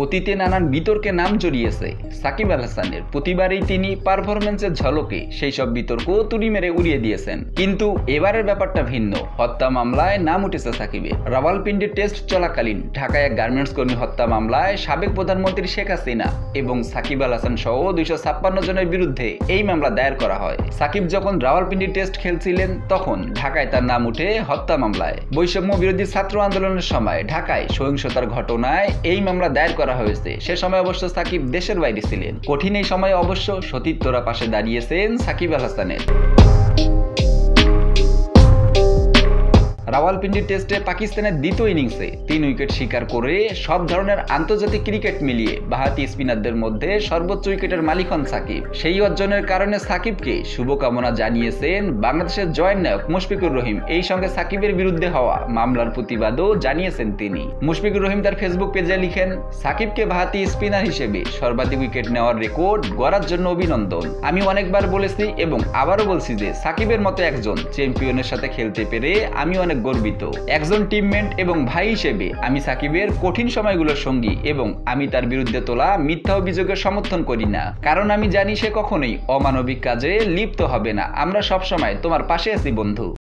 অতীতে নানান বিতর্কে নাম জড়িয়েছে সাকিব আল হাসানের। প্রতিবারই তিনি পারফরম্যান্সের ঝলকে সেই সব বিতর্ক তুড়ি মেরে উড়িয়ে দিয়েছেন। কিন্তু এবারের ব্যাপারটা ভিন্ন। হত্যা মামলায় নাম উঠেছে সাকিবের। রাওয়ালপিন্ডি টেস্ট চলাকালীন ঢাকায় এক গার্মেন্টস কর্মী হত্যা মামলায় সাবেক প্রধানমন্ত্রী শেখ হাসিনা এবং সাকিব আল হাসান সহ 256 জনের বিরুদ্ধে এই মামলা দায়ের করা হয়। সাকিব যখন রাওয়ালপিন্ডি টেস্ট খেলছিলেন তখন ঢাকায় তার নাম উঠে হত্যা মামলায়। বৈষম্য বিরোধী ছাত্র আন্দোলনের সময় ঢাকায় সহিংসতার ঘটনায় এই মামলা দায়ের করা হয়েছে। সে সময় অবশ্য সাকিব দেশের বাইরে ছিলেন। কঠিন এই সময় অবশ্য সতীর্থরা পাশে দাঁড়িয়েছেন সাকিব আল হাসানের। রাওয়ালপিন্ডি টেস্টে পাকিস্তানের দ্বিতীয় ইনিংসে 3 উইকেট শিকার করে সব ধরনের আন্তর্জাতিক ক্রিকেট মিলিয়ে বাঁহাতি স্পিনারদের মধ্যে সর্বোচ্চ উইকেটের মালিক হন সাকিব। সেই অর্জনের কারণে সাকিবকে শুভকামনা জানিয়েছেন বাংলাদেশের জয়েন্ট নায়ক মুশফিকুর রহিম। এই সঙ্গে সাকিবের বিরুদ্ধে হওয়া মামলার প্রতিবাদও জানিয়েছেন তিনি। মুশফিকুর রহিম তার ফেসবুক পেজে লিখেন, সাকিবকে বাঁহাতি স্পিনার হিসেবে সর্বাধিক উইকেট নেওয়ার রেকর্ড গড়ার জন্য অভিনন্দন। আমি অনেকবার বলেছি এবং আবারও বলছি যে সাকিবের মতো একজন চ্যাম্পিয়নের সাথে খেলতে পেরে আমি অনেক গর্বিত। একজন টিমমেট এবং ভাই হিসেবে আমি সাকিবের কঠিন সময়গুলোর সঙ্গী এবং আমি তার বিরুদ্ধে তোলা মিথ্যা অভিযোগের সমর্থন করি না, কারণ আমি জানি সে কখনোই অমানবিক কাজে লিপ্ত হবে না। আমরা সবসময় তোমার পাশে আছি বন্ধু।